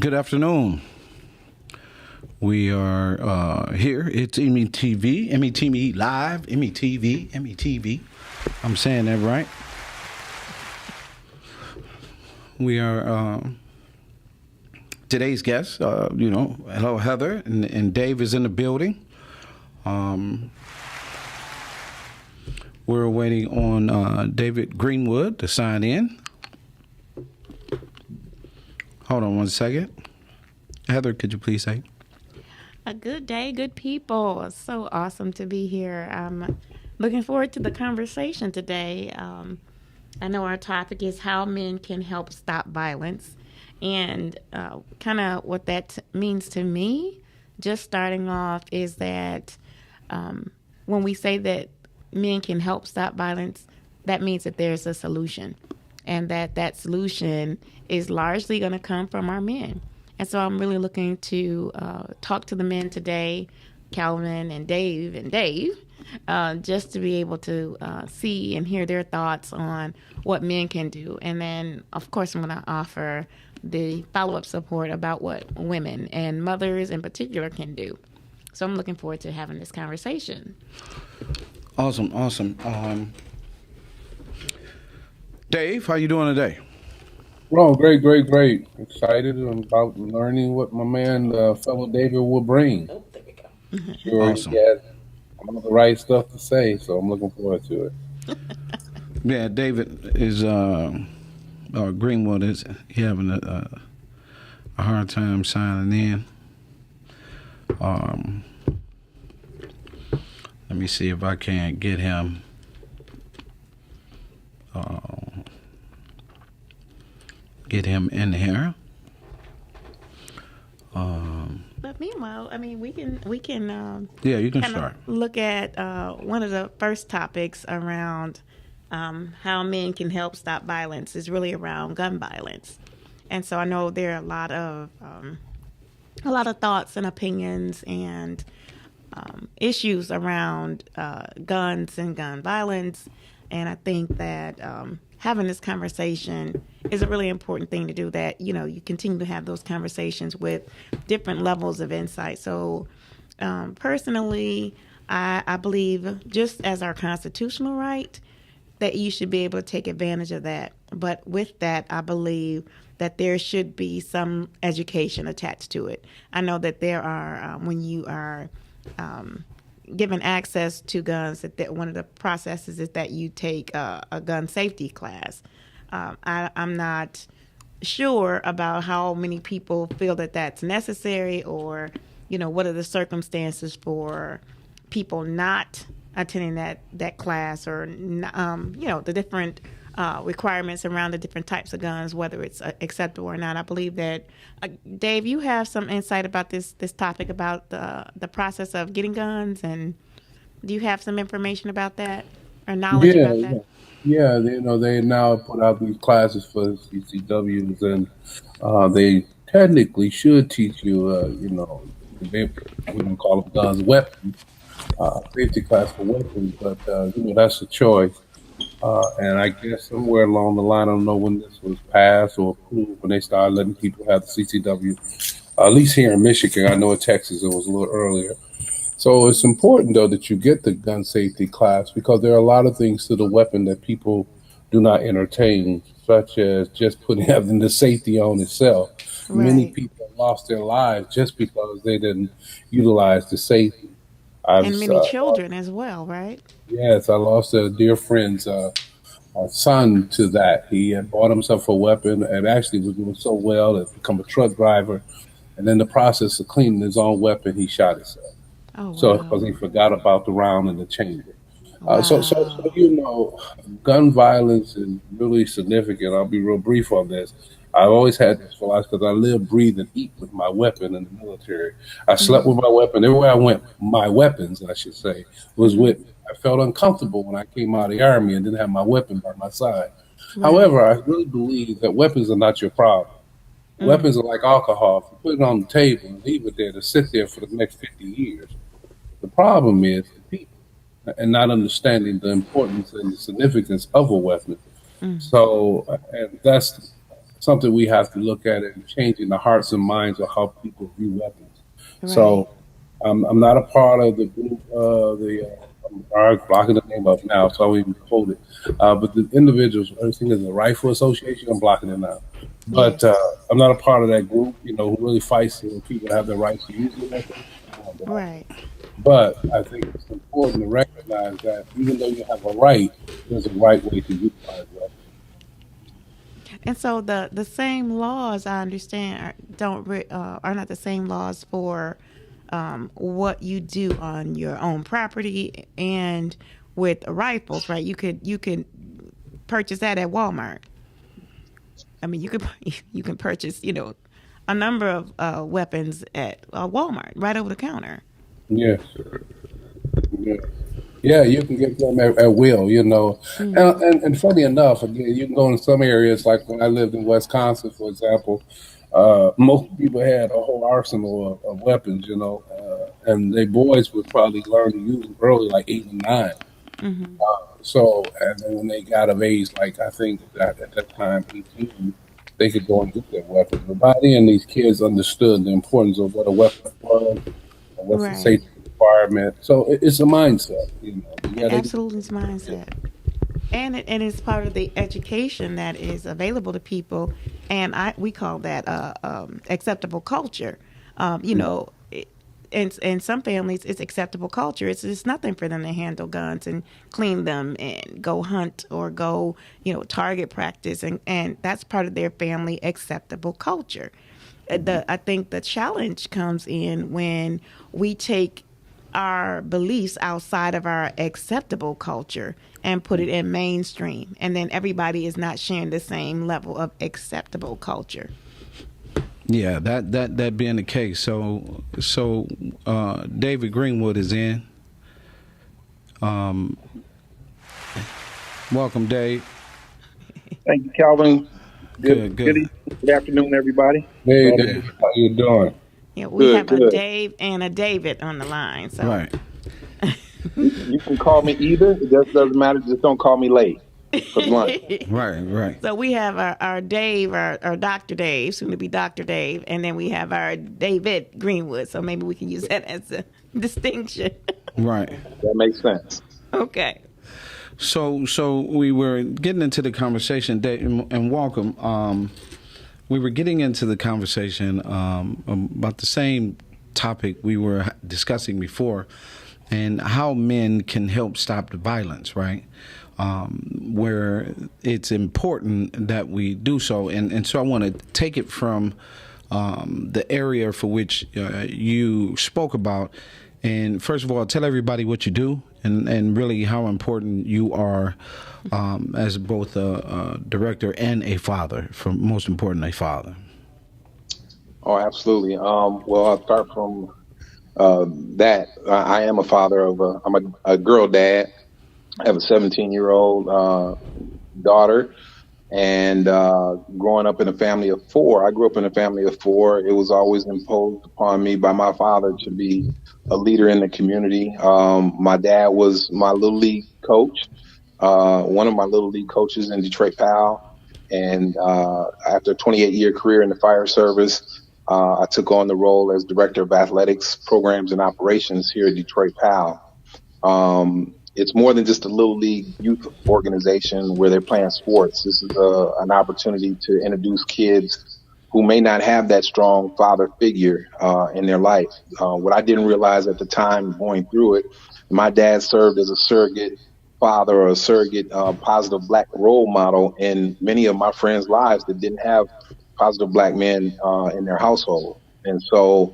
Good afternoon. We are here. It's EMIY, EMIY Live, EMIY, EMIY. I'm saying that right. We are today's guests. Hello, Heather, and Dave is in the building. We're waiting on David Greenwood to sign in. Hold on one second. Heather, could you please say? A good day, good people. It's so awesome to be here. I'm looking forward to the conversation today. I know our topic is how men can help stop violence, and kind of what that means to me. Just starting off is that when we say that men can help stop violence, that means that there's a solution, and that solution is largely going to come from our men. And so I'm really looking to talk to the men today, Calvin and Dave, just to be able to see and hear their thoughts on what men can do. And then, of course, I'm going to offer the follow-up support about what women and mothers in particular can do. So I'm looking forward to having this conversation. Awesome. Dave, how you doing today? Well, great. Excited about learning what my man, fellow David, will bring. Oh, there we go. Sure, Awesome. he has all the right stuff to say, so I'm looking forward to it. Yeah, David is Greenwood is having a hard time signing in. Let me see if I can get him. Get him in here. But meanwhile, I mean, we can Yeah, you can kind start. of look at one of the first topics around how men can help stop violence is really around gun violence. And so I know there are a lot of thoughts and opinions and issues around guns and gun violence. And I think that having this conversation is a really important thing to do, that, you know, you continue to have those conversations with different levels of insight. So personally, I believe, just as our constitutional right, that you should be able to take advantage of that. But with that, I believe that there should be some education attached to it. I know that there are, when you are given access to guns, that one of the processes is that you take a gun safety class. I'm not sure about how many people feel that that's necessary, or, you know, what are the circumstances for people not attending that class, or the different requirements around the different types of guns, whether it's acceptable or not. I believe that Dave, you have some insight about this topic, about the process of getting guns, and do you have some information about that or knowledge Yeah, about that? they now put out these classes for CCWs, and they technically should teach you, we don't call them guns, weapons, safety class for weapons, but that's a choice. And I guess somewhere along the line, I don't know when this was passed or approved, when they started letting people have the CCW, at least here in Michigan. I know in Texas it was a little earlier. So it's important, though, that you get the gun safety class, because there are a lot of things to the weapon that people do not entertain, such as just putting having the safety on itself. Many Right. people lost their lives just because they didn't utilize the safety. I've And many children as well, right? Yes, I lost a dear friend's son to that. He had bought himself a weapon and actually was doing so well, had become a truck driver. And in the process of cleaning his own weapon, he shot himself. Oh, So wow. because he forgot about the round in the chamber. So Wow. gun violence is really significant. I'll be real brief on this. I've always had this philosophy because I live, breathe, and eat with my weapon in the military. I slept Hmm. with my weapon everywhere I went. My weapons, I should say, was Hmm. with me. I felt uncomfortable when I came out of the army and didn't have my weapon by my side. Right. However, I really believe that weapons are not your problem. Mm. Weapons are like alcohol. If you put it on the table and leave it there to sit there for the next 50 years, the problem is the people and not understanding the importance and the significance of a weapon. Mm. So, and that's something we have to look at and changing the hearts and minds of how people view weapons. Right. So I'm not a part of the group. I'm blocking the name up now, so I won't even hold it. But the individuals, everything is the Rifle Association. I'm blocking it now. But Yes. I'm not a part of that group. Who really fights for people to have the rights to use the weapon. Right. But I think it's important to recognize that even though you have a right, there's a right way to utilize weapons. And so the same laws I understand are not the same laws for what you do on your own property and with rifles, right? You could purchase that at Walmart. I mean, you can purchase a number of weapons at Walmart right over the counter. Yes. Yes. Yeah, you can get them at will, Hmm. And funny enough, again, you can go in some areas, like when I lived in Wisconsin, for example, most people had a whole arsenal of weapons, and they boys would probably learn to use them early, like 8 and 9. Hmm. So, and then when they got of age, like I think that at that time, 18, they could go and get their weapons. But by then, these kids understood the importance of what a weapon was, and what's the Right. safety requirement. So it's a mindset. It Yeah, they absolutely is mindset. And it's part of the education that is available to people, and we call that acceptable culture. You know, in some families, it's acceptable culture. It's nothing for them to handle guns and clean them and go hunt or go target practice, and that's part of their family acceptable culture. I think the challenge comes in when we take our beliefs outside of our acceptable culture and put it in mainstream, and then everybody is not sharing the same level of acceptable culture. Yeah, that being the case. So David Greenwood is in. Um, welcome, Dave. Thank you, Calvin. Good, Good, good good. evening. Good afternoon, everybody. Hey, Glad to Dave, be how you doing? Yeah, we good. have a Good. Dave and a David on the line. So, Right. You can call me either. It just doesn't matter. Just don't call me late for lunch. Right, right. so we have our Dave, our Dr. Dave, soon to be Dr. Dave, and then we have our David Greenwood. So maybe we can use that as a distinction. Right. That makes sense. Okay. So we were getting into the conversation, Dave, and welcome. We were getting into the conversation about the same topic we were discussing before, and how men can help stop the violence, right? Where it's important that we do so. And so I want to take it from the area for which you spoke about. And first of all, tell everybody what you do and really how important you are as both a director and a father, most important, a father. Oh, absolutely. Well, I'll start from that. I am a father of I'm a girl dad. I have a 17-year-old daughter. And growing up in a family of four, I grew up in a family of four. It was always imposed upon me by my father to be a leader in the community. My dad was my little league coach, one of my little league coaches in Detroit Pal. And after a 28-year career in the fire service, I took on the role as director of athletics, programs, and operations here at Detroit Pal. It's more than just a little league youth organization where they're playing sports. This is an opportunity to introduce kids who may not have that strong father figure in their life. What I didn't realize at the time going through it, my dad served as a surrogate father or a surrogate positive black role model in many of my friends' lives that didn't have positive black men in their household. And so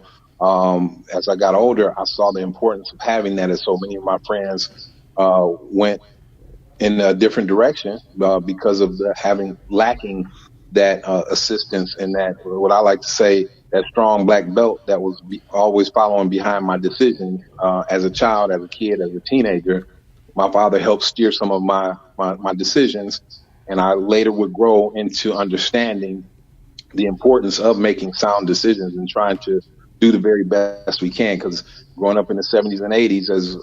as I got older, I saw the importance of having that, as so many of my friends went in a different direction because of having lacking that assistance and that, what I like to say, that strong black belt that was always following behind my decisions as a child, as a kid, as a teenager. My father helped steer some of my decisions, and I later would grow into understanding the importance of making sound decisions and trying to do the very best we can. Because growing up in the 70s and 80s, as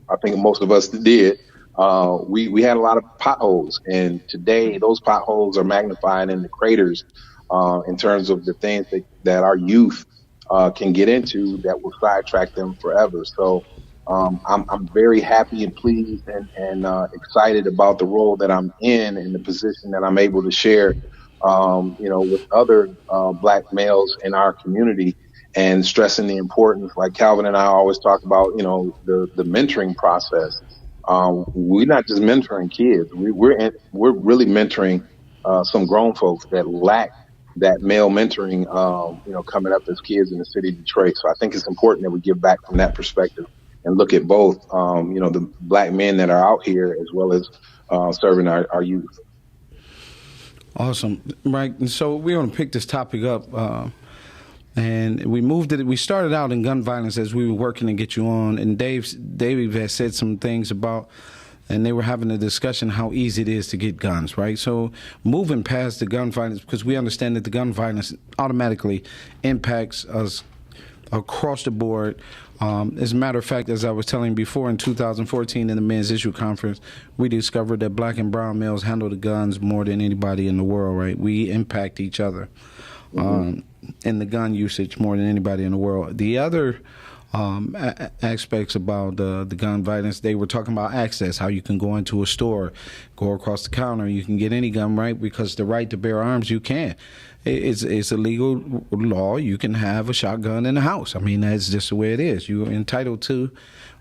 I think most of us did, we had a lot of potholes, and today those potholes are magnified into craters in terms of the things that our youth can get into that will sidetrack them forever. So I'm very happy and pleased and excited about the role that I'm in and the position that I'm able to share, with other black males in our community, and stressing the importance, like Calvin and I always talk about, the mentoring process. We're not just mentoring kids. We're really mentoring some grown folks that lack that male mentoring, coming up as kids in the city of Detroit. So I think it's important that we give back from that perspective and look at both, the black men that are out here as well as serving our youth. Awesome. Right. And so we're going to pick this topic up. And we moved it. We started out in gun violence as we were working to get you on. And Dave has said some things about, and they were having a discussion how easy it is to get guns, right? So moving past the gun violence, because we understand that the gun violence automatically impacts us across the board. As a matter of fact, as I was telling you before, in 2014 in the Men's Issue Conference, we discovered that black and brown males handle the guns more than anybody in the world, right? We impact each other in the gun usage more than anybody in the world. The other aspects about the gun violence, they were talking about access, how you can go into a store, go across the counter, you can get any gun, right? Because the right to bear arms, you can. It's a legal law. You can have a shotgun in the house. I mean, that's just the way it is. You're entitled to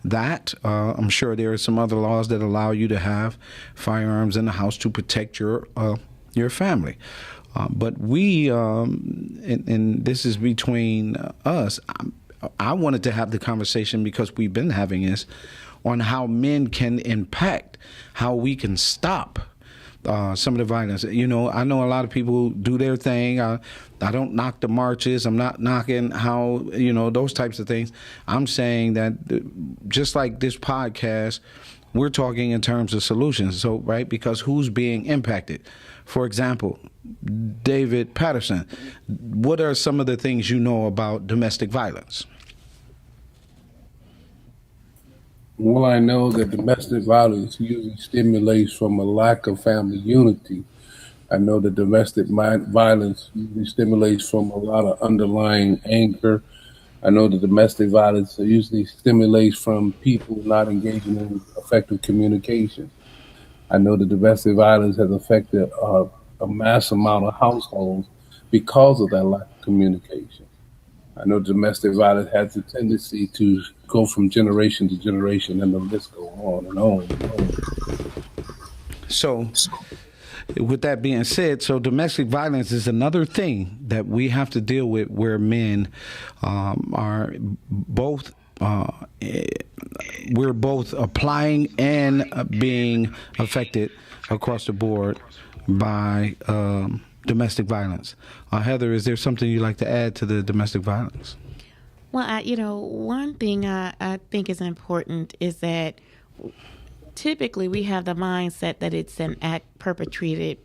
that. I'm sure there are some other laws that allow you to have firearms in the house to protect your family. But we, and this is between us, I wanted to have the conversation, because we've been having this, on how men can impact, how we can stop some of the violence. I know a lot of people do their thing. I don't knock the marches. I'm not knocking how, those types of things. I'm saying that just like this podcast, we're talking in terms of solutions. So, right, because who's being impacted? For example, David Patterson, what are some of the things you know about domestic violence? Well, I know that domestic violence usually stimulates from a lack of family unity. I know that domestic violence usually stimulates from a lot of underlying anger. I know that domestic violence usually stimulates from people not engaging in effective communication. I know that domestic violence has affected a mass amount of households because of that lack of communication. I know domestic violence has a tendency to go from generation to generation, and the list go on and on and on. So, with that being said, so domestic violence is another thing that we have to deal with, where men are both we're both applying and being affected across the board by domestic violence. Heather, is there something you'd like to add to the domestic violence? Well, one thing I think is important is that typically we have the mindset that it's an act perpetrated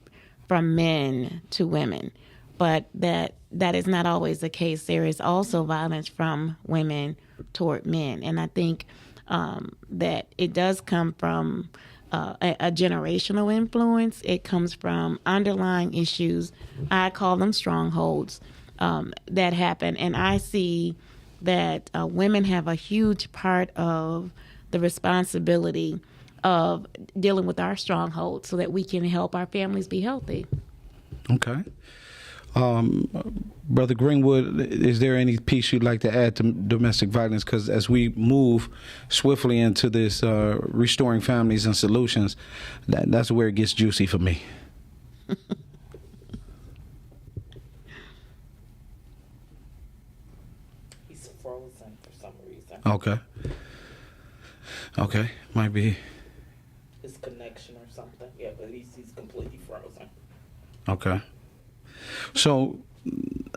from men to women, but that is not always the case. There is also violence from women toward men, and I think that it does come from a generational influence. It comes from underlying issues. I call them strongholds that happen, and I see that women have a huge part of the responsibility of dealing with our strongholds so that we can help our families be healthy. Okay. Brother Greenwood, is there any piece you'd like to add to domestic violence? Because as we move swiftly into this restoring families and solutions, that's where it gets juicy for me. He's frozen for some reason. Okay. Might be His connection or something. Yeah, but he's completely frozen. okay. So,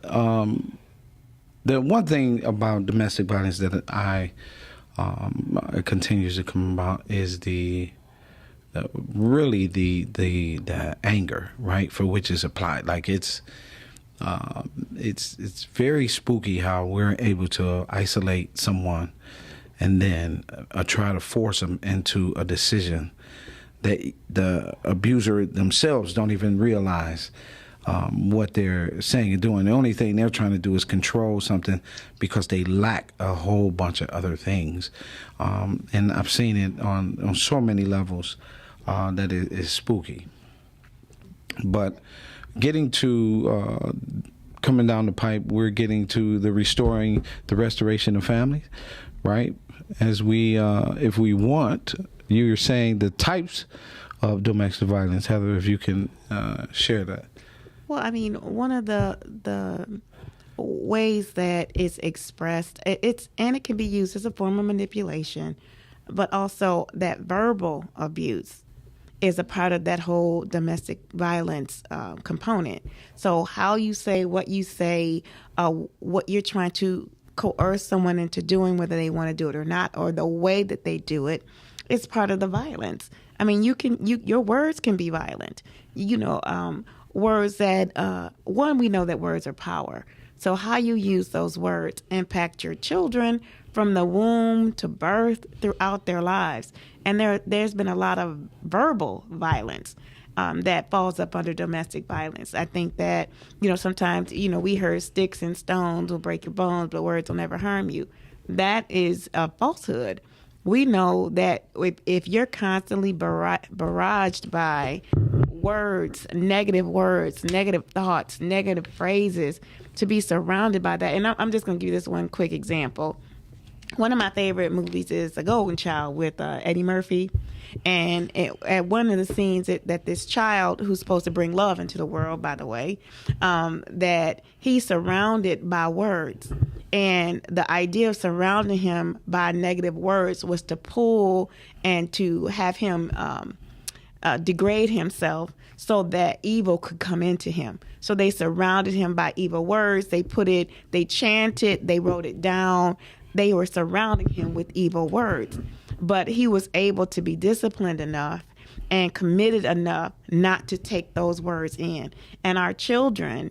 the one thing about domestic violence that I continues to come about is the anger, right, for which is applied. Like it's very spooky how we're able to isolate someone and then try to force them into a decision that the abuser themselves don't even realize what they're saying and doing. The only thing they're trying to do is control something because they lack a whole bunch of other things. And I've seen it on so many levels that it is spooky. But getting to coming down the pipe, we're getting to the restoration of families, right? As we, if we want, you're saying the types of domestic violence. Heather, if you can share that. Well, I mean, one of the ways that it's expressed, it can be used as a form of manipulation, but also that verbal abuse is a part of that whole domestic violence component. So how you say, what you're trying to coerce someone into doing, whether they want to do it or not, or the way that they do it, is part of the violence. I mean, your words can be violent. Words that, we know that words are power. So how you use those words impact your children from the womb to birth throughout their lives. And there's been a lot of verbal violence that falls up under domestic violence. I think that, sometimes, we heard sticks and stones will break your bones, but words will never harm you. That is a falsehood. We know that if you're constantly barraged by words, negative thoughts, negative phrases, to be surrounded by that. And I'm just going to give you this one quick example. One of my favorite movies is The Golden Child with Eddie Murphy. And at one of the scenes that this child, who's supposed to bring love into the world, by the way, that he's surrounded by words. And the idea of surrounding him by negative words was to pull and to have him degrade himself so that evil could come into him. So they surrounded him by evil words. They chanted, they wrote it down. They were surrounding him with evil words. But he was able to be disciplined enough and committed enough not to take those words in. And our children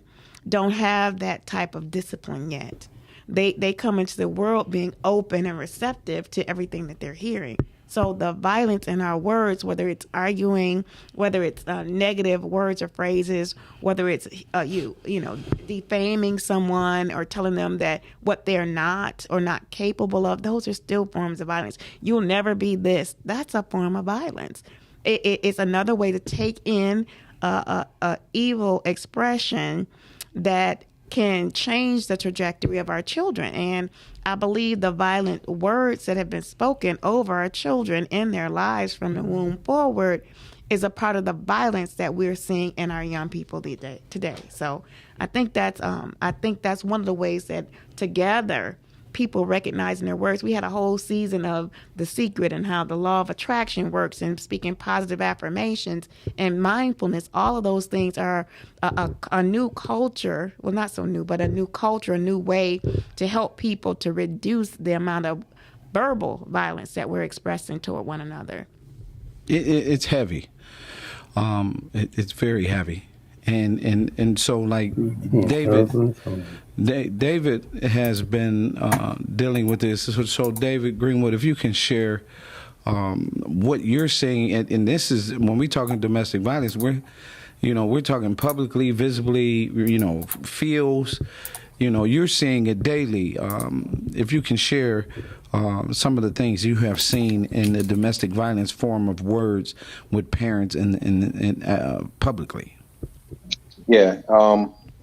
don't have that type of discipline yet. They come into the world being open and receptive to everything that they're hearing. So the violence in our words, whether it's arguing, whether it's negative words or phrases, whether it's defaming someone or telling them that what they're not or not capable of, those are still forms of violence. You'll never be this. That's a form of violence. It's another way to take in a evil expression that can change the trajectory of our children. And I believe the violent words that have been spoken over our children in their lives from the womb forward is a part of the violence that we're seeing in our young people today. So I think that's one of the ways that together people recognizing their words. We had a whole season of The Secret and how the law of attraction works and speaking positive affirmations and mindfulness. All of those things are a new culture. Well, not so new, but a new culture, a new way to help people to reduce the amount of verbal violence that we're expressing toward one another. It's heavy. It's very heavy. And so, like, David has been dealing with this. So David Greenwood, if you can share what you're saying, and this is when we talking domestic violence, we're talking publicly, visibly, feels, you're seeing it daily. If you can share some of the things you have seen in the domestic violence form of words with parents and publicly. Yeah.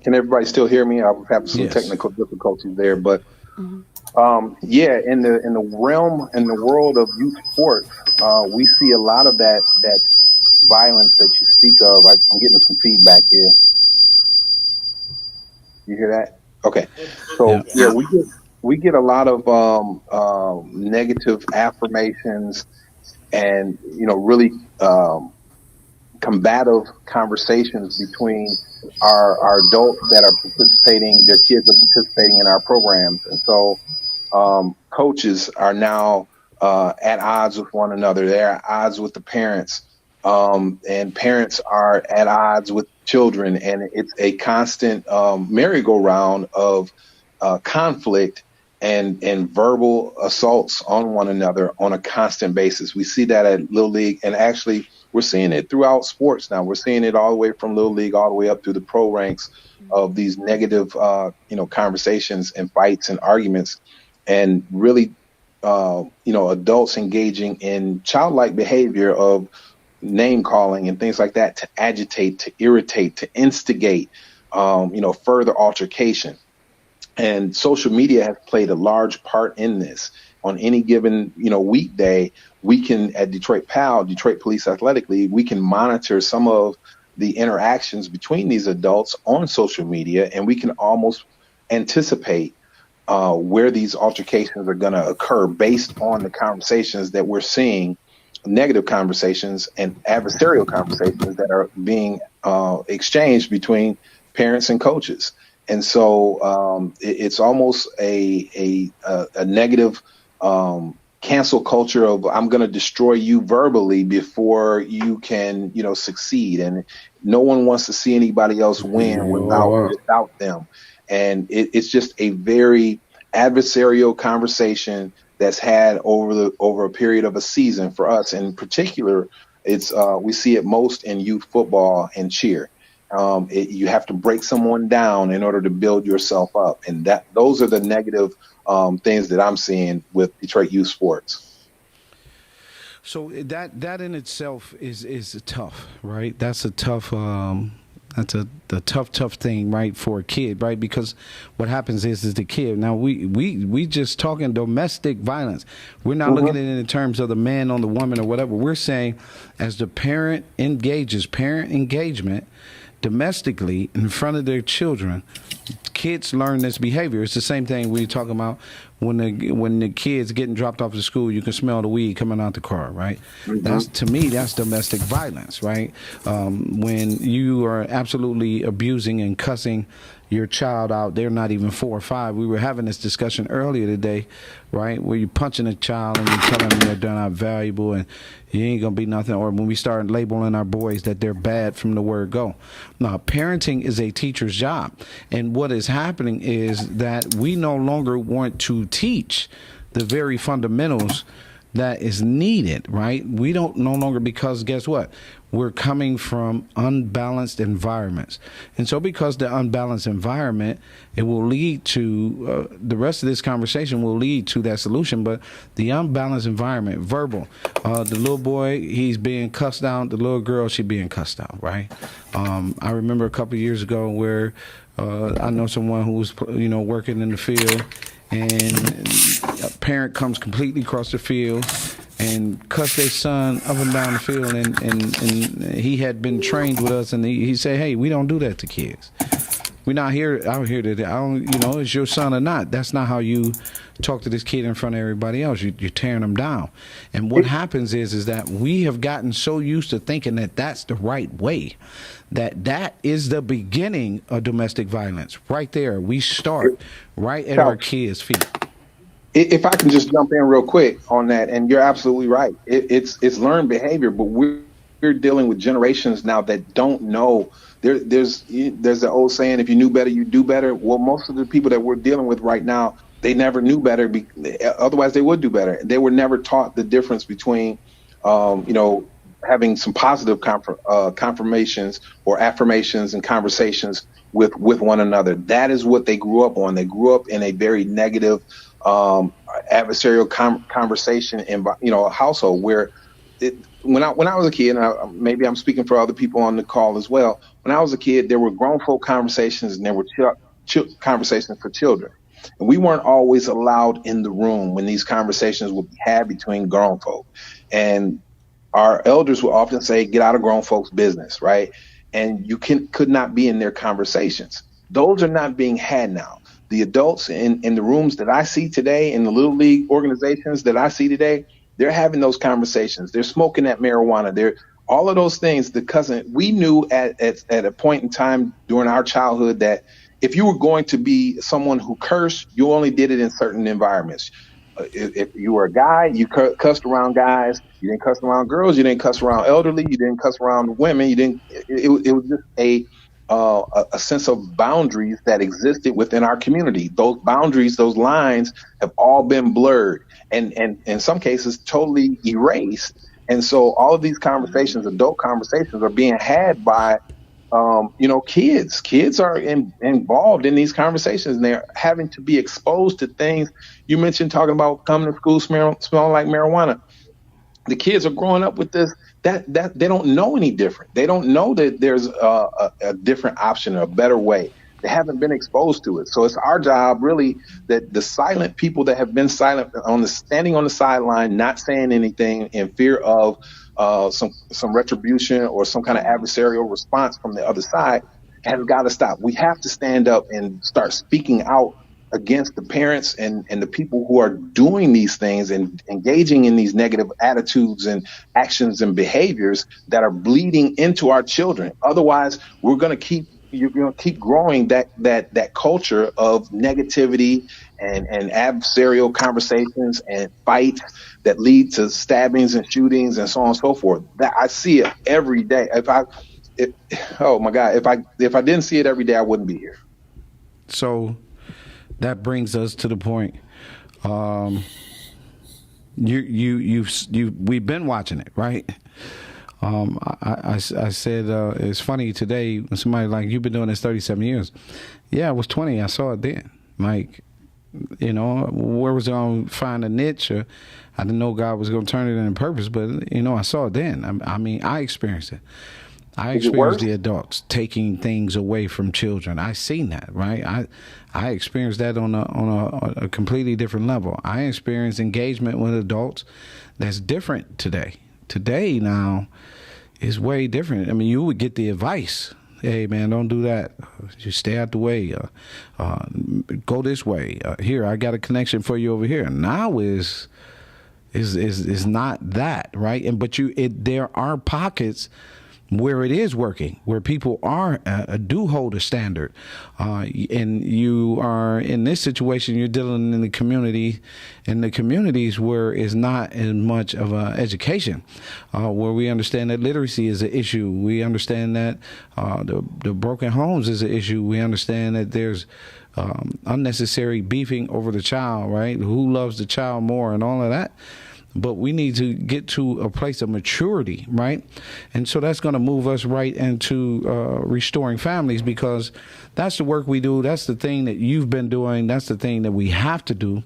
Can everybody still hear me? I've had some technical difficulties there, but in the world of youth sports, we see a lot of that violence that you speak of. I'm getting some feedback here. You hear that? Okay. So we get a lot of negative affirmations and really combative conversations between our adults that are participating, their kids are participating in our programs. And so coaches are now at odds with one another. They're at odds with the parents, and parents are at odds with children. And it's a constant merry-go-round of conflict and verbal assaults on one another on a constant basis. We see that at Little League, and actually we're seeing it throughout sports now. We're seeing it all the way from Little League all the way up through the pro ranks of these negative, conversations and fights and arguments, and really, adults engaging in childlike behavior of name calling and things like that to agitate, to irritate, to instigate, further altercation. And social media has played a large part in this. On any given, weekday, we can, at Detroit PAL, Detroit Police Athletic League, we can monitor some of the interactions between these adults on social media, and we can almost anticipate where these altercations are going to occur based on the conversations that we're seeing, negative conversations and adversarial conversations that are being exchanged between parents and coaches. And so it's almost a negative cancel culture of, I'm going to destroy you verbally before you can, succeed. And no one wants to see anybody else win without them. And it's just a very adversarial conversation that's had over a period of a season for us. In particular, it's we see it most in youth football and cheer. You have to break someone down in order to build yourself up, and those are the negative things that I'm seeing with Detroit youth sports. So that in itself is tough, right? That's a tough the tough thing, right, for a kid, right? Because what happens is the kid. Now we just talking domestic violence. We're not looking at it in terms of the man on the woman or whatever. We're saying as the parent engagement domestically in front of their children, kids learn this behavior. It's the same thing we talking about when the kids getting dropped off to school. You can smell the weed coming out the car, right? That's, to me, that's domestic violence, right? When you are absolutely abusing and cussing your child out, they're not even 4 or 5. We were having this discussion earlier today, right, where you're punching a child and you're telling them they're not valuable and you ain't gonna be nothing. Or when we start labeling our boys that they're bad from the word go. Now, parenting is a teacher's job, and what is happening is that we no longer want to teach the very fundamentals that is needed, right? We don't no longer, because guess what? We're coming from unbalanced environments. And so because the unbalanced environment, it will lead to, the rest of this conversation will lead to that solution, but the unbalanced environment, verbal, the little boy, he's being cussed out, the little girl, she being cussed out, right? I remember a couple of years ago where I know someone who was, working in the field, and a parent comes completely across the field and cuss their son up and down the field, and he had been trained with us, and he said, hey, we don't do that to kids. We're not out here to, it's your son or not. That's not how you talk to this kid in front of everybody else. You're tearing them down. And what happens is that we have gotten so used to thinking that that's the right way, that is the beginning of domestic violence. Right there, we start right at our kids' feet. If I can just jump in real quick on that, and you're absolutely right. It's learned behavior, but we're dealing with generations now that don't know. There's the old saying, if you knew better, you do better. Well, most of the people that we're dealing with right now, they never knew better. Otherwise, they would do better. They were never taught the difference between, having some positive confirmations or affirmations and conversations with one another. That is what they grew up on. They grew up in a very negative, adversarial conversation in a household where when I was a kid, and maybe I'm speaking for other people on the call as well. When I was a kid, there were grown folk conversations and there were conversations for children. And we weren't always allowed in the room when these conversations would be had between grown folk. And our elders would often say, get out of grown folks' business, right? And you could not be in their conversations. Those are not being had now. The adults in the rooms that I see today, in the Little League organizations that I see today, they're having those conversations. They're smoking that marijuana. They're all of those things. We knew at a point in time during our childhood that if you were going to be someone who cursed, you only did it in certain environments. If you were a guy, you cussed around guys. You didn't cuss around girls. You didn't cuss around elderly. You didn't cuss around women. You didn't. It was just a a sense of boundaries that existed within our community. Those boundaries, those lines have all been blurred and in some cases totally erased. And so all of these conversations, adult conversations, are being had by kids are involved in these conversations, and they're having to be exposed to things. You mentioned talking about coming to school smelling like marijuana. The kids are growing up with this, that they don't know any different. They don't know that there's a different option, a better way. They haven't been exposed to it. So it's our job, really, that the silent people that have been silent, standing on the sideline, not saying anything in fear of some retribution or some kind of adversarial response from the other side, has got to stop. We have to stand up and start speaking out against the parents and the people who are doing these things and engaging in these negative attitudes and actions and behaviors that are bleeding into our children. Otherwise, you're going to keep growing that culture of negativity and adversarial conversations and fights that lead to stabbings and shootings and so on and so forth. That I see it every day. Oh my God, if I didn't see it every day, I wouldn't be here. So that brings us to the point. We've been watching it, right? I said it's funny today when somebody like, you've been doing this 37 years. Yeah, I was 20. I saw it then. Like, where was I going to find a niche? Or I didn't know God was going to turn it into purpose, but I saw it then. I mean, I experienced it. I experienced the adults taking things away from children. I seen that, right? I experienced that on a completely different level. I experienced engagement with adults that's different today. Today now is way different. I mean, you would get the advice. Hey, man, don't do that. Just stay out the way. Go this way. Here, I got a connection for you over here. Now is not that, right? But there are pockets where it is working, where people do hold a standard, and you are in this situation. You're dealing in the communities where it's not as much of an education, where we understand that literacy is an issue. We understand that the broken homes is an issue. We understand that there's unnecessary beefing over the child, right? Who loves the child more and all of that. But we need to get to a place of maturity, right? And so that's going to move us right into restoring families, because that's the work we do. That's the thing that you've been doing. That's the thing that we have to do,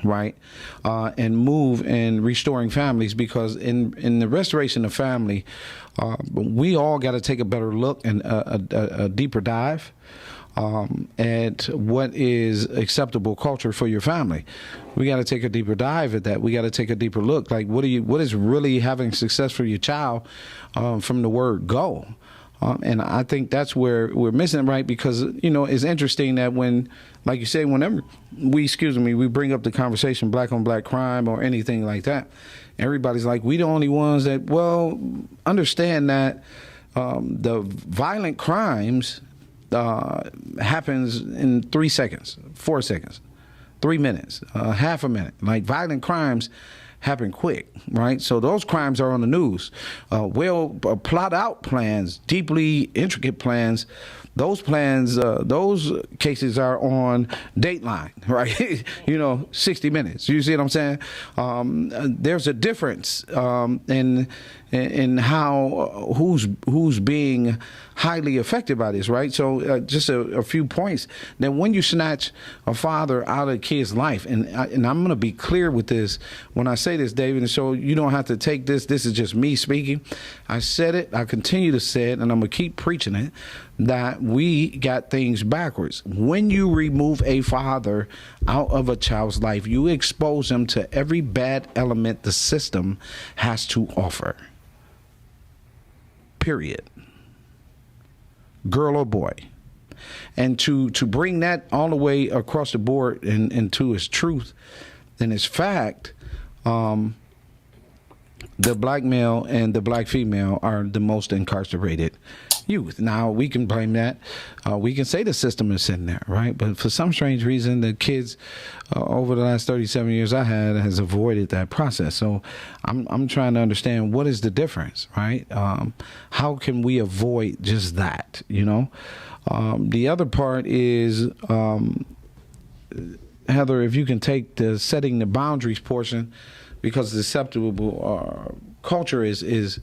right? And move in restoring families, because in the restoration of family, we all got to take a better look and a deeper dive at what is acceptable culture for your family. We got to take a deeper dive at that. We got to take a deeper look. Like, what is really having success for your child from the word go? And I think that's where we're missing it, right? Because, it's interesting that when, like you say, whenever we bring up the conversation black on black crime or anything like that, everybody's like, we the only ones that, understand that the violent crimes happens in 3 seconds, 4 seconds, 3 minutes, half a minute. Like, violent crimes happen quick, right? So those crimes are on the news. Plot out plans, deeply intricate plans. Those plans, those cases are on Dateline, right? 60 Minutes. You see what I'm saying? There's a difference in how who's being highly affected by this, right? So just a few points. That when you snatch a father out of a kid's life, and I'm going to be clear with this when I say this, David, and so you don't have to take this. This is just me speaking. I said it. I continue to say it, and I'm going to keep preaching it. That we got things backwards. When you remove a father out of a child's life, you expose them to every bad element the system has to offer. Period. Girl or boy. And to bring that all the way across the board and to its truth and its fact, the black male and the black female are the most incarcerated youth. Now we can blame that. We can say the system is sitting there, right? But for some strange reason, the kids over the last 37 years I had has avoided that process. So I'm trying to understand what is the difference, right? How can we avoid just that? The other part is, Heather, if you can take the setting the boundaries portion, because the acceptable culture is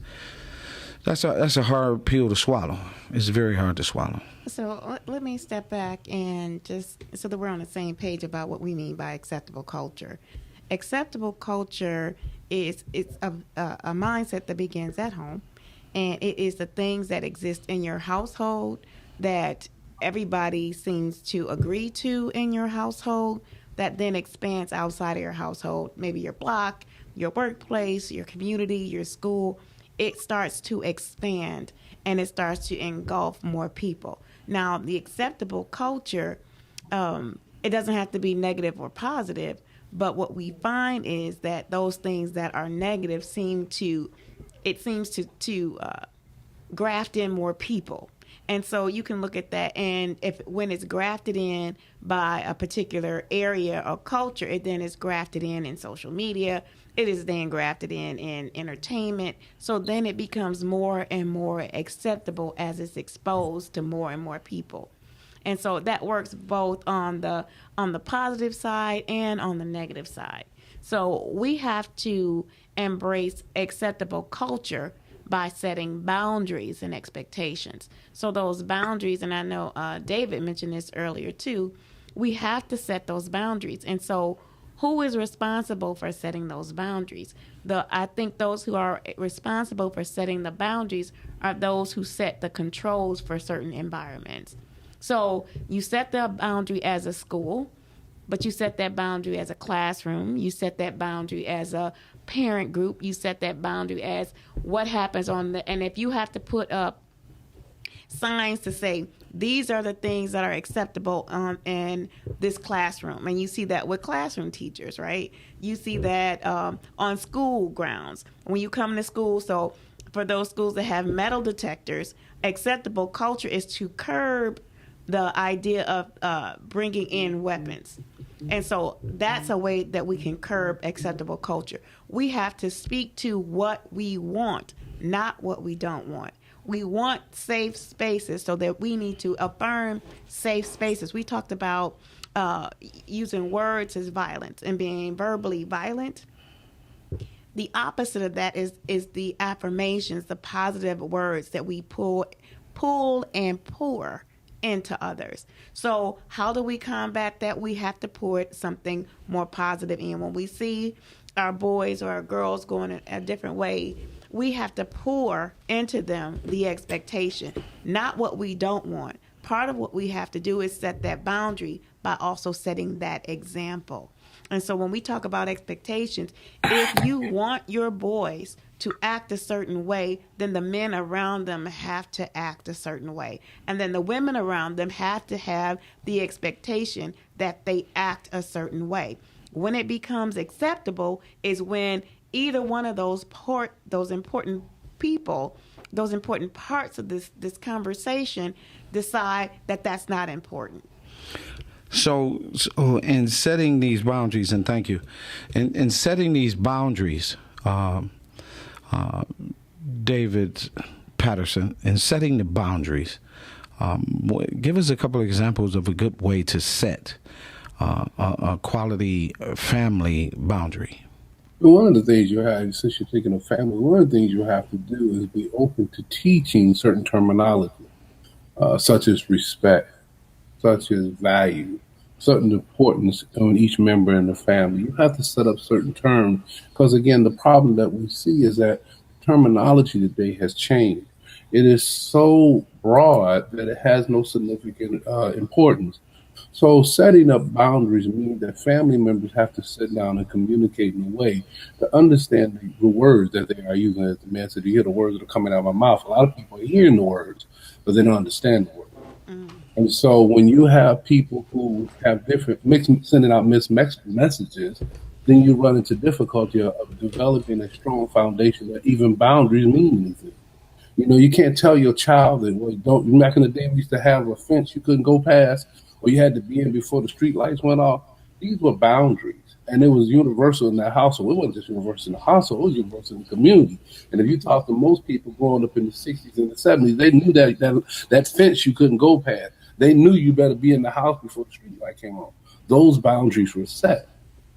that's a hard pill to swallow. It's very hard to swallow. So let me step back and just so that we're on the same page about what we mean by acceptable culture. Acceptable culture is a mindset that begins at home, and it is the things that exist in your household that everybody seems to agree to in your household that then expands outside of your household, maybe your block, your workplace, your community, your school. It starts to expand and it starts to engulf more people. Now, the acceptable culture, it doesn't have to be negative or positive, but what we find is that those things that are negative seems to graft in more people. And so you can look at that, and when it's grafted in by a particular area or culture, it then is grafted in social media. It is then grafted in entertainment. So then it becomes more and more acceptable as it's exposed to more and more people. And so that works both on the positive side and on the negative side. So we have to embrace acceptable culture by setting boundaries and expectations. So those boundaries, and I know David mentioned this earlier too, we have to set those boundaries. And so who is responsible for setting those boundaries? I think those who are responsible for setting the boundaries are those who set the controls for certain environments. So you set the boundary as a school, but you set that boundary as a classroom. You set that boundary as a parent group. You set that boundary as what happens and if you have to put up signs to say, these are the things that are acceptable in this classroom. And you see that with classroom teachers, right? You see that on school grounds. When you come to school, so for those schools that have metal detectors, acceptable culture is to curb the idea of bringing in weapons. And so that's a way that we can curb acceptable culture. We have to speak to what we want, not what we don't want. We want safe spaces, so that we need to affirm safe spaces. We talked about using words as violence and being verbally violent. The opposite of that is the affirmations, the positive words that we pull and pour into others. So how do we combat that? We have to put something more positive in. When we see our boys or our girls going a different way, we have to pour into them the expectation, not what we don't want. Part of what we have to do is set that boundary by also setting that example. And so when we talk about expectations, if you want your boys to act a certain way, then the men around them have to act a certain way. And then the women around them have to have the expectation that they act a certain way. When it becomes acceptable is when either one of those important people, those important parts of this conversation decide that that's not important. So in setting these boundaries, and thank you, in setting these boundaries, David Patterson, in setting the boundaries, give us a couple of examples of a good way to set a quality family boundary. One of the things you have, since you're thinking of family, one of the things you have to do is be open to teaching certain terminology, such as respect, such as value, certain importance on each member in the family. You have to set up certain terms because, again, the problem that we see is that terminology today has changed. It is so broad that it has no significant importance. So setting up boundaries means that family members have to sit down and communicate in a way to understand the words that they are using. As the man said, you hear the words that are coming out of my mouth. A lot of people are hearing the words, but they don't understand the words. And so when you have people who have sending out mixed messages, then you run into difficulty of developing a strong foundation that even boundaries mean anything. You know, you can't tell your child that, well, don't. Back in the day, we used to have a fence you couldn't go past, or you had to be in before the street lights went off. These were boundaries, and it was universal in that household. It wasn't just universal in the household; it was universal in the community. And if you talk to most people growing up in the '60s and the '70s, they knew that fence you couldn't go past. They knew you better be in the house before the street light came on. Those boundaries were set.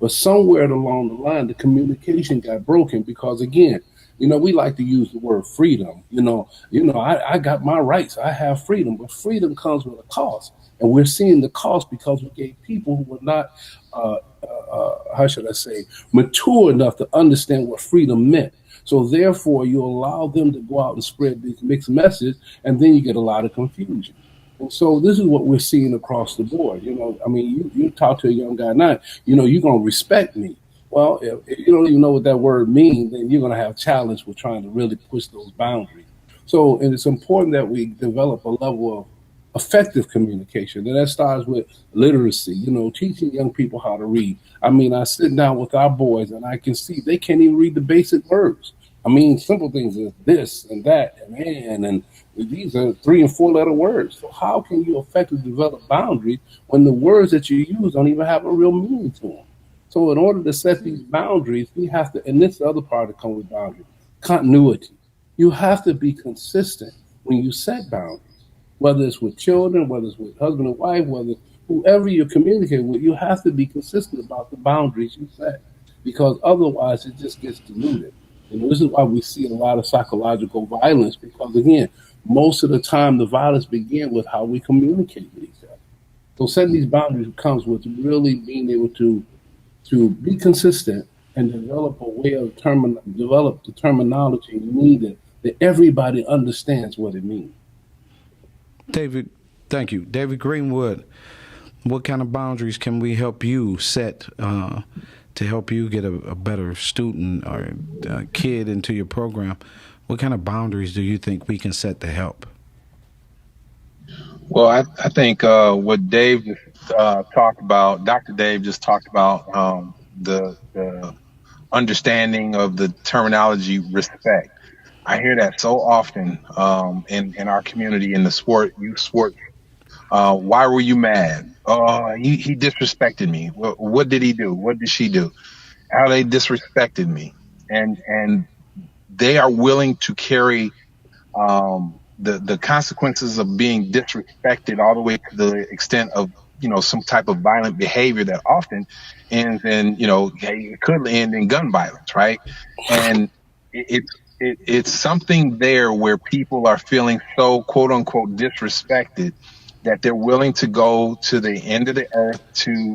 But somewhere along the line, the communication got broken because, again, you know, we like to use the word freedom. I got my rights. I have freedom, but freedom comes with a cost, and we're seeing the cost because we gave people who were not, how should I say, mature enough to understand what freedom meant. So therefore, you allow them to go out and spread these mixed messages, and then you get a lot of confusion. And so this is what we're seeing across the board. You know, I mean, you talk to a young guy now, you know, you're going to respect me. Well, if you don't even know what that word means, then you're going to have challenge with trying to really push those boundaries. So, and it's important that we develop a level of effective communication. And that starts with literacy, you know, teaching young people how to read. I mean, I sit down with our boys and I can see they can't even read the basic words. I mean, simple things as this and that and these are 3 and 4 letter words. So how can you effectively develop boundaries when the words that you use don't even have a real meaning to them? So in order to set these boundaries, we have to, and this is the other part that comes with boundaries, continuity. You have to be consistent when you set boundaries, whether it's with children, whether it's with husband and wife, whether whoever you're communicating with, you have to be consistent about the boundaries you set because otherwise it just gets diluted. And this is why we see a lot of psychological violence because, again, most of the time the violence begins with how we communicate with each other. So setting these boundaries comes with really being able to be consistent and develop a way of develop the terminology needed that everybody understands what it means. David, thank you. David Greenwood, what kind of boundaries can we help you set to help you get a better student or kid into your program? What kind of boundaries do you think we can set to help? Well, I think what Dave just talked about, Dr. Dave just talked about the understanding of the terminology respect. I hear that so often in our community in the youth sport. Why were you mad? Oh, he disrespected me. What did he do? What did she do? How they disrespected me, and they are willing to carry the consequences of being disrespected all the way to the extent of, you know, some type of violent behavior that often ends in, you know, it could end in gun violence, right? And it's something there where people are feeling so quote unquote disrespected that they're willing to go to the end of the earth to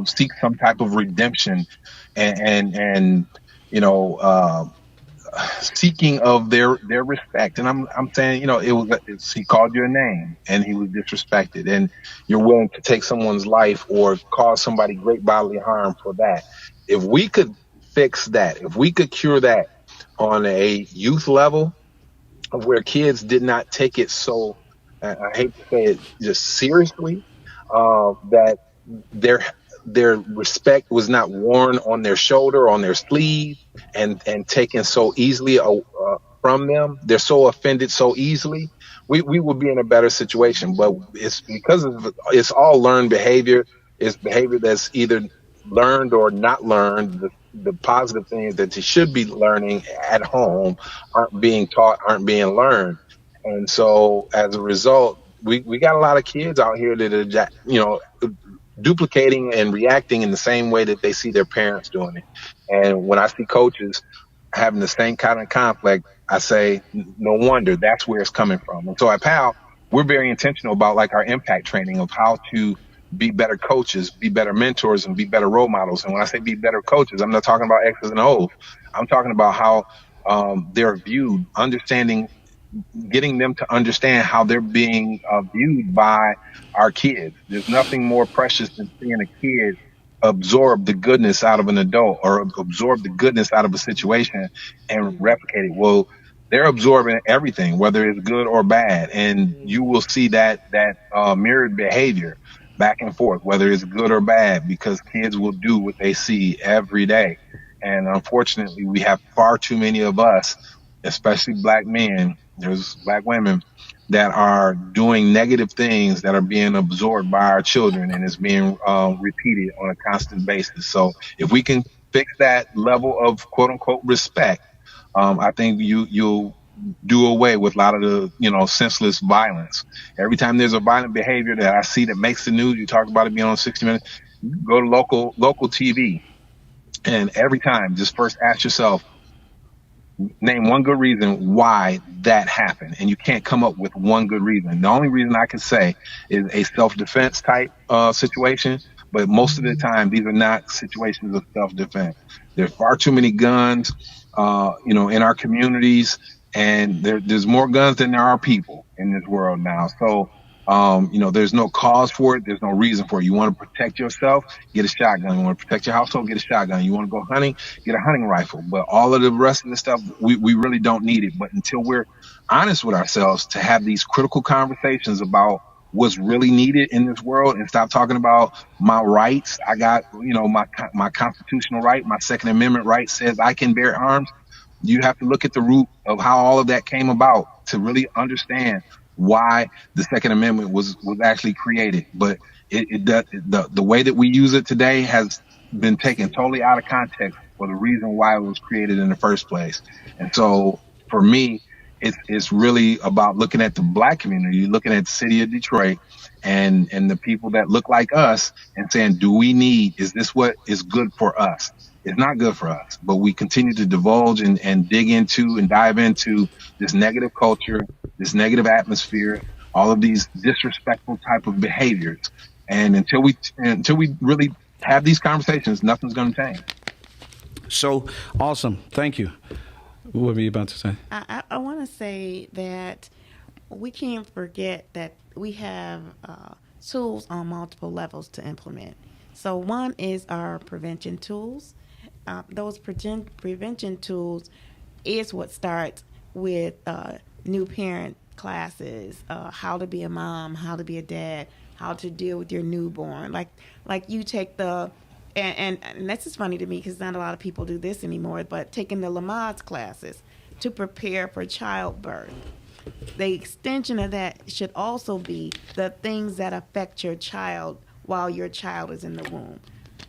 seek some type of redemption and you know, seeking of their respect. And I'm saying, you know, he called you a name and he was disrespected, and you're willing to take someone's life or cause somebody great bodily harm for that. If we could fix that, if we could cure that on a youth level, of where kids did not take it so, I hate to say it, just seriously, that their respect was not worn on their shoulder, on their sleeve, and taken so easily from them. They're so offended so easily. We would be in a better situation. But it's because it's all learned behavior. It's behavior that's either learned or not learned. The positive things that you should be learning at home aren't being taught, aren't being learned. And so as a result, we got a lot of kids out here that are, you know, duplicating and reacting in the same way that they see their parents doing it. And when I see coaches having the same kind of conflict, I say, no wonder that's where it's coming from. And so at PAL, we're very intentional about like our impact training of how to be better coaches, be better mentors, and be better role models. And when I say be better coaches, I'm not talking about X's and O's. I'm talking about how they're viewed, understanding, getting them to understand how they're being viewed by our kids. There's nothing more precious than seeing a kid absorb the goodness out of an adult or absorb the goodness out of a situation and replicate it. Well, they're absorbing everything, whether it's good or bad. And you will see that mirrored behavior back and forth, whether it's good or bad, because kids will do what they see every day. And unfortunately, we have far too many of us, especially black men, there's black women that are doing negative things that are being absorbed by our children, and it's being repeated on a constant basis. So if we can fix that level of quote unquote respect, I think you'll do away with a lot of the senseless violence. Every time there's a violent behavior that I see that makes the news, you talk about it being on 60 Minutes. Go to local TV, and every time, just first ask yourself, name one good reason why that happened, and you can't come up with one good reason. The only reason I can say is a self-defense type situation, but most of the time these are not situations of self-defense. There's far too many guns, in our communities, and there's more guns than there are people in this world now. So there's no cause for it. There's no reason for it. You want to protect yourself, get a shotgun. You want to protect your household, get a shotgun. You want to go hunting, get a hunting rifle. But all of the rest of the stuff, we really don't need it. But until we're honest with ourselves to have these critical conversations about what's really needed in this world, and stop talking about my rights. I got, my constitutional right, my Second Amendment right says I can bear arms. You have to look at the root of how all of that came about to really understand why the Second Amendment was actually created. But the way that we use it today has been taken totally out of context for the reason why it was created in the first place. And so for me, it's really about looking at the black community, looking at the city of Detroit and the people that look like us, and saying, is this what is good for us? It's not good for us, but we continue to divulge and dig into and dive into this negative culture, this negative atmosphere, all of these disrespectful type of behaviors. And until we really have these conversations, nothing's going to change. So awesome. Thank you. What were you about to say? I want to say that we can't forget that we have tools on multiple levels to implement. So one is our prevention tools. Those prevention tools is what starts with new parent classes, how to be a mom, how to be a dad, how to deal with your newborn. Like you take and that's just funny to me because not a lot of people do this anymore, but taking the Lamaze classes to prepare for childbirth. The extension of that should also be the things that affect your child while your child is in the womb.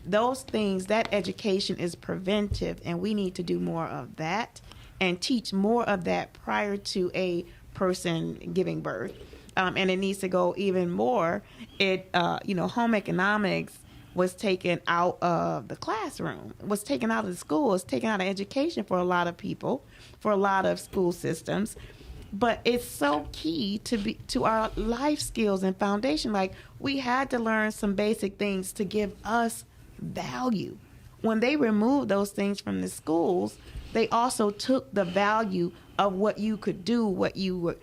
Those things, that education is preventive, and we need to do more of that and teach more of that prior to a person giving birth. And it needs to go even more. Home economics was taken out of the classroom, was taken out of the school, was taken out of education for a lot of people, for a lot of school systems. But it's so key to our life skills and foundation. Like, we had to learn some basic things to give us value. When they removed those things from the schools, they also took the value of what you could do, what you were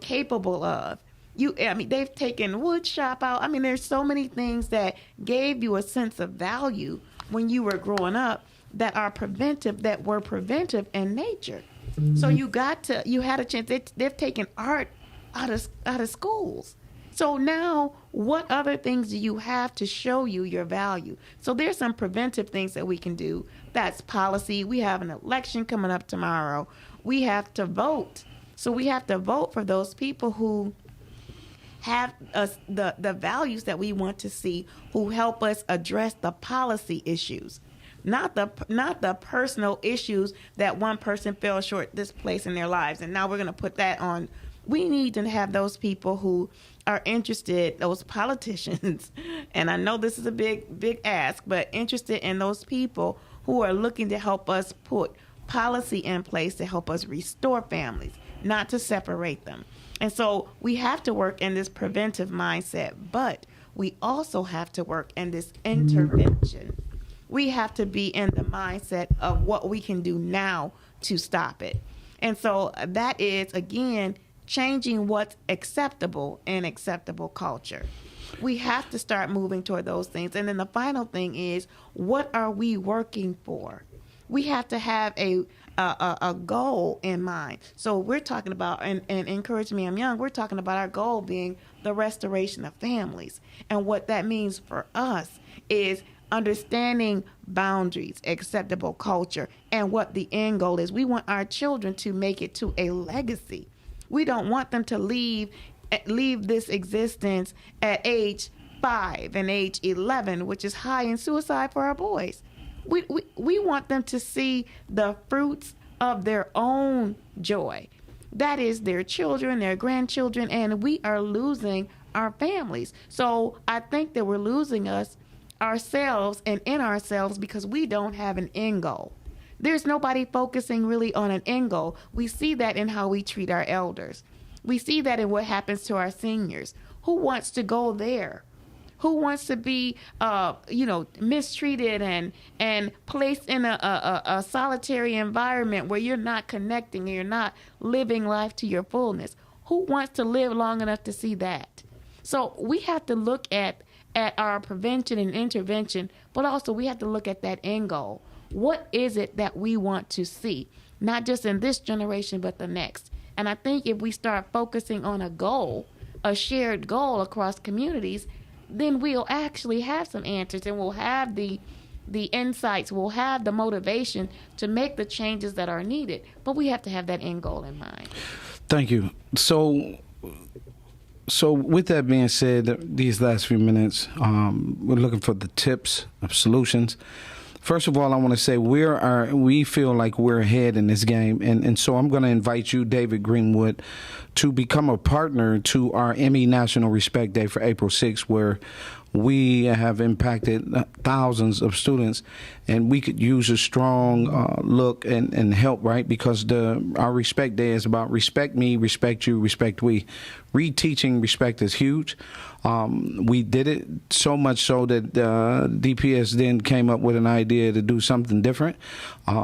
capable of. They've taken wood shop out. There's so many things that gave you a sense of value when you were growing up that were preventive in nature. So you had a chance. They've taken art out of schools. So now, what other things do you have to show you your value? So there's some preventive things that we can do. That's policy. We have an election coming up tomorrow. We have to vote. So we have to vote for those people who have the values that we want to see, who help us address the policy issues, not the personal issues that one person fell short this place in their lives. And now we're going to put that on. We need to have those people who are interested, those politicians, and I know this is a big ask, but interested in those people who are looking to help us put policy in place to help us restore families, not to separate them. And so we have to work in this preventive mindset, but we also have to work in this intervention. We have to be in the mindset of what we can do now to stop it. And so that is, again, changing what's acceptable in acceptable culture. We have to start moving toward those things. And then the final thing is, what are we working for? We have to have a goal in mind. So we're talking about, and Encourage Me I'm Young, we're talking about our goal being the restoration of families. And what that means for us is understanding boundaries, acceptable culture, and what the end goal is. We want our children to make it to a legacy. We don't want them to leave this existence at age 5 and age 11, which is high in suicide for our boys. We want them to see the fruits of their own joy. That is their children, their grandchildren, and we are losing our families. So I think that we're losing ourselves and in ourselves because we don't have an end goal. There's nobody focusing really on an end goal. We see that in how we treat our elders. We see that in what happens to our seniors. Who wants to go there? Who wants to be, mistreated and placed in a solitary environment where you're not connecting and you're not living life to your fullness? Who wants to live long enough to see that? So we have to look at our prevention and intervention, but also we have to look at that end goal. What is it that we want to see? Not just in this generation, but the next. And I think if we start focusing on a goal, a shared goal across communities, then we'll actually have some answers and we'll have the insights, we'll have the motivation to make the changes that are needed. But we have to have that end goal in mind. Thank you. So with that being said, these last few minutes, we're looking for the tips of solutions. First of all, I want to say we feel like we're ahead in this game. And so I'm going to invite you, David Greenwood, to become a partner to our Emmy National Respect Day for April 6th, where we have impacted thousands of students, and we could use a strong look and help, right? Because our Respect Day is about respect me, respect you, respect we. Reteaching respect is huge. We did it so much so that DPS then came up with an idea to do something different.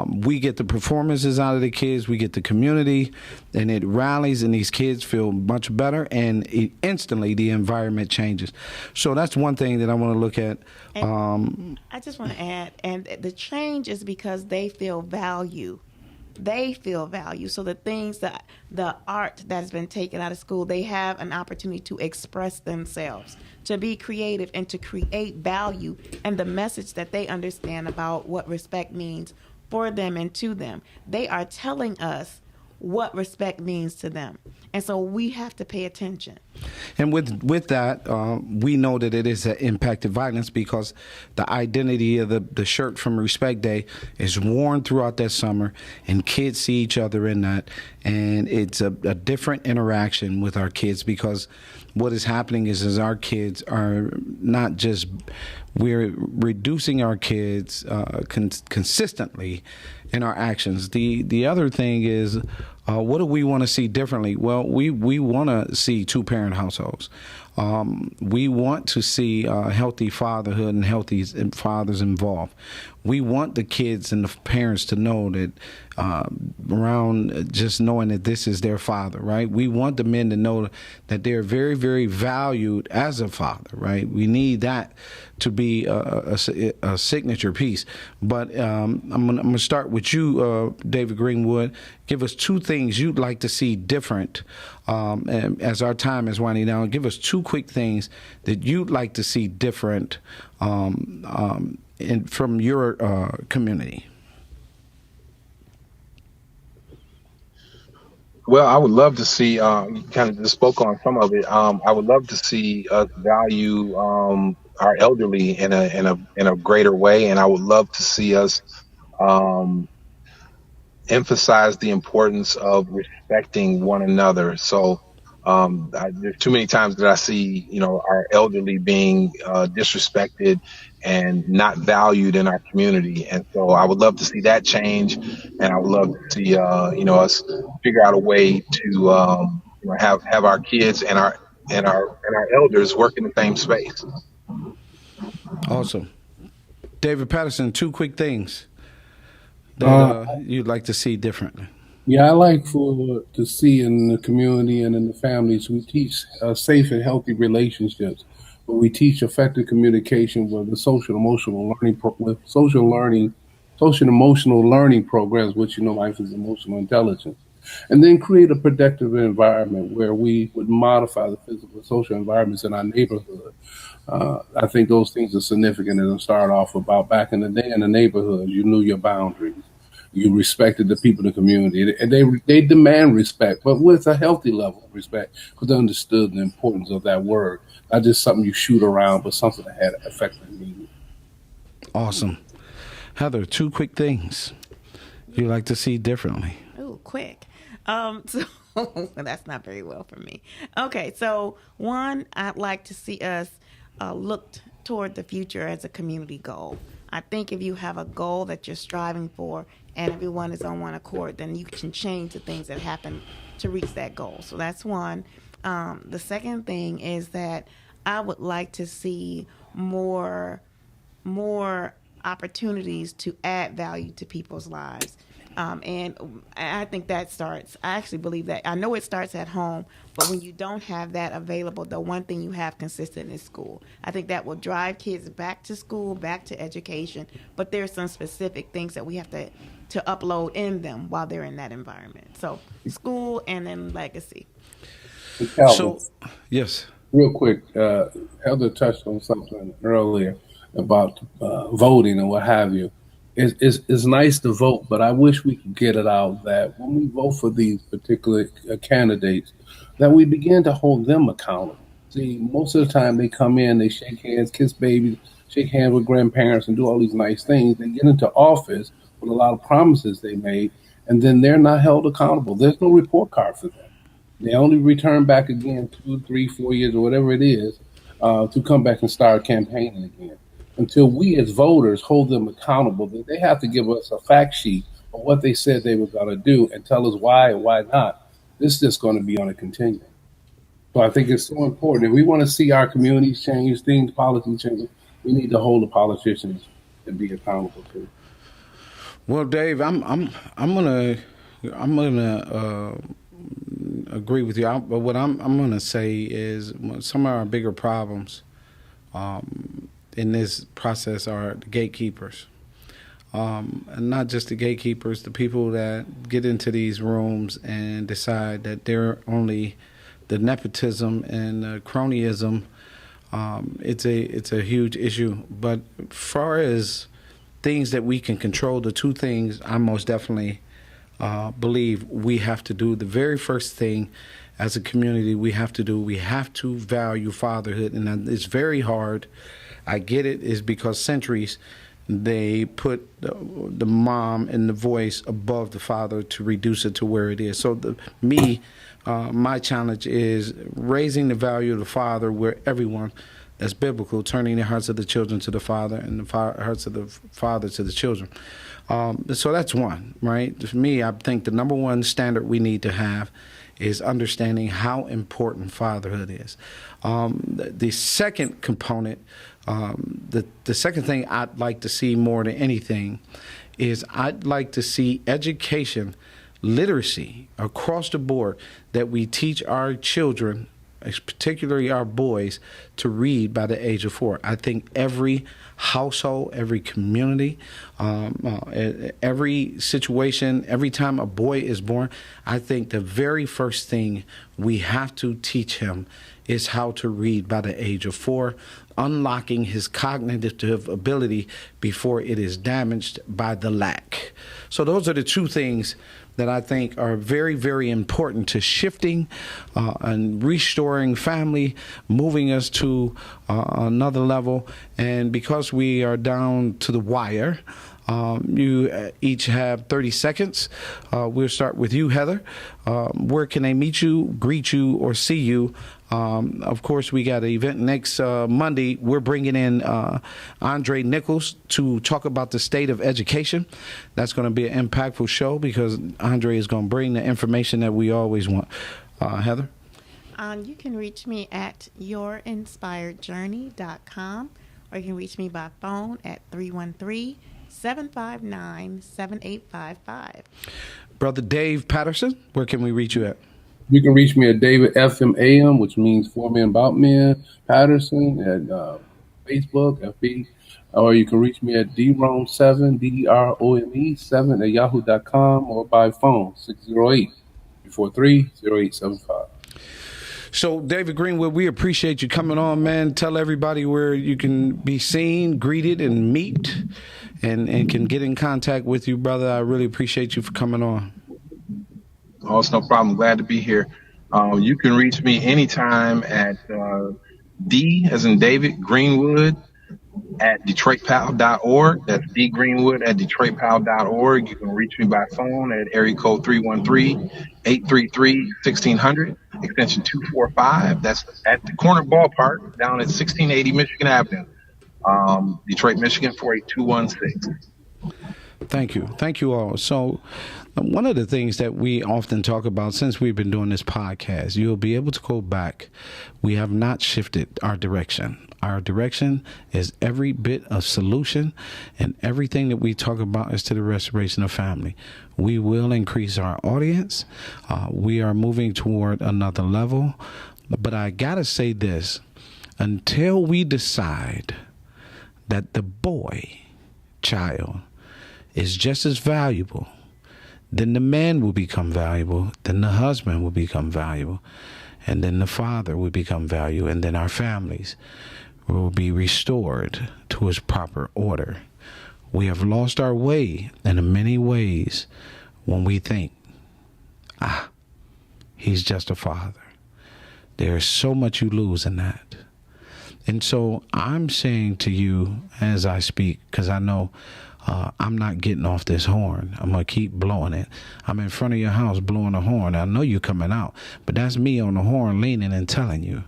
We get the performances out of the kids, we get the community, and it rallies, and these kids feel much better, and instantly the environment changes. So that's one thing that I want to look at. I just want to add, and the change is because they feel value. They feel value. So the things that the art that has been taken out of school, they have an opportunity to express themselves, to be creative, and to create value and the message that they understand about what respect means for them and to them. They are telling us what respect means to them. And so we have to pay attention. And with that, we know that it is an impacted violence because the identity of the shirt from Respect Day is worn throughout that summer, and kids see each other in that. And it's a different interaction with our kids because what is happening is our kids are not just, we're reducing our kids consistently in our actions. The other thing is, what do we want to see differently? Well, we want to see two-parent households. We want to see healthy fatherhood and healthy fathers involved. We want the kids and the parents to know that around just knowing that this is their father, right? We want the men to know that they're very, very valued as a father, right? We need that to be a signature piece. But I'm gonna start with you, David Greenwood. Give us two things you'd like to see different and as our time is winding down. Give us two quick things that you'd like to see different from your community. Well, I would love to see, you kind of just spoke on some of it. I would love to see us value our elderly in a greater way, and I would love to see us emphasize the importance of respecting one another. So there's too many times that I see, our elderly being disrespected and not valued in our community. And so I would love to see that change. And I would love to see, us figure out a way to have our kids and our elders work in the same space. Awesome. David Patterson, two quick things that you'd like to see differently. Yeah, I like to see in the community and in the families, we teach safe and healthy relationships. But we teach effective communication with the social emotional learning programs, which life is emotional intelligence. and then create a protective environment where we would modify the physical and social environments in our neighborhood. I think those things are significant and start off about back in the day in the neighborhood. You knew your boundaries. You respected the people in the community, and they demand respect, but with a healthy level of respect, because they understood the importance of that word, not just something you shoot around, but something that had effective meaning. Awesome. Heather, two quick things you like to see differently. Oh, quick. So that's not very well for me. Okay, so one, I'd like to see us look toward the future as a community goal. I think if you have a goal that you're striving for and everyone is on one accord, then you can change the things that happen to reach that goal. So that's one. The second thing is that I would like to see more opportunities to add value to people's lives. And I think that starts, I actually believe that, I know it starts at home, but when you don't have that available, the one thing you have consistent is school. I think that will drive kids back to school, back to education, but there's some specific things that we have to upload in them while they're in that environment. So school and then legacy. Calvin, So, yes. real quick, Heather touched on something earlier about voting and what have you. It's nice to vote, but I wish we could get it out that when we vote for these particular candidates, that we begin to hold them accountable. See, most of the time they come in, they shake hands, kiss babies, shake hands with grandparents, and do all these nice things. They get into office with a lot of promises they made, and then they're not held accountable. There's no report card for them. They only return back again 2, 3, 4 years or whatever it is to come back and start campaigning again. Until we as voters hold them accountable, that they have to give us a fact sheet of what they said they were going to do and tell us why and why not. This is just going to be on a continuum. So I think it's so important. If we want to see our communities change, things, policies change, we need to hold the politicians and be accountable to. Well, Dave, I'm gonna agree with you. But what I'm gonna say is some of our bigger problems in this process are the gatekeepers, and not just the gatekeepers, the people that get into these rooms and decide that they're only the nepotism and cronyism. It's a huge issue. But as far as things that we can control, the two things I most definitely believe we have to do. The very first thing as a community we have to value fatherhood, and it's very hard. I get it, is because centuries they put the mom and the voice above the father to reduce it to where it is. So my challenge is raising the value of the father where everyone, that's biblical, turning the hearts of the children to the father and the hearts of the father to the children. So that's one, right? For me, I think the number one standard we need to have is understanding how important fatherhood is. The second component, the second thing I'd like to see more than anything is I'd like to see education, literacy across the board, that we teach our children, particularly our boys, to read by the age of 4. I think every household, every community, every situation, every time a boy is born, I think the very first thing we have to teach him is how to read by the age of 4, unlocking his cognitive ability before it is damaged by the lack. So those are the two things that I think are very, very important to shifting and restoring family, moving us to another level. And because we are down to the wire, you each have 30 seconds. We'll start with you, Heather. Where can they meet you, greet you, or see you? Of course, we got an event next Monday. We're bringing in Andre Nichols to talk about the state of education. That's going to be an impactful show because Andre is going to bring the information that we always want. Heather? You can reach me at yourinspiredjourney.com, or you can reach me by phone at 313-759-7855. Brother Dave Patterson, where can we reach you at? You can reach me at David FMAM, which means For Men About Men, Patterson, at Facebook, FB, or you can reach me at DROME7, DROME7 at yahoo.com, or by phone, 608 343-0875. So, David Greenwood, we appreciate you coming on, man. Tell everybody where you can be seen, greeted, and meet, and can get in contact with you, brother. I really appreciate you for coming on. Oh, it's no problem. Glad to be here. You can reach me anytime at D as in David Greenwood at DetroitPal.org. That's D Greenwood at DetroitPal.org. You can reach me by phone at area code 313-833-1600, extension 245. That's at the corner ballpark down at 1680 Michigan Avenue, Detroit, Michigan 48216. Thank you. Thank you all. So one of the things that we often talk about since we've been doing this podcast, you'll be able to go back. We have not shifted our direction. Our direction is every bit of solution, and everything that we talk about is to the restoration of family. We will increase our audience. We are moving toward another level. But I got to say this, until we decide that the child is just as valuable, then the man will become valuable, then the husband will become valuable, and then the father will become valuable, and then our families will be restored to its proper order. We have lost our way in many ways when we think, he's just a father. There's so much you lose in that. And so I'm saying to you as I speak, because I know I'm not getting off this horn. I'm going to keep blowing it. I'm in front of your house blowing a horn. I know you're coming out, but that's me on the horn leaning and telling you,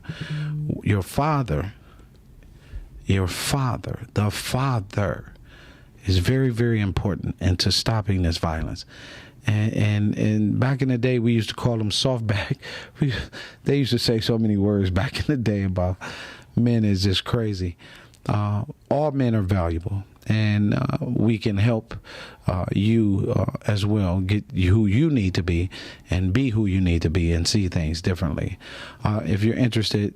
the father is very, very important into stopping this violence. And back in the day, we used to call them softback. They used to say so many words back in the day about men is just crazy. All men are valuable, and we can help you as well get who you need to be and be who you need to be and see things differently. If you're interested,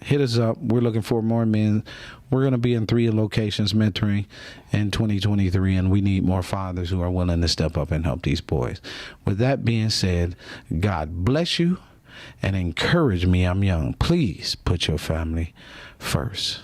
hit us up. We're looking for more men. We're going to be in 3 locations mentoring in 2023, and we need more fathers who are willing to step up and help these boys. With that being said, God bless you and encourage me. I'm young. Please put your family first.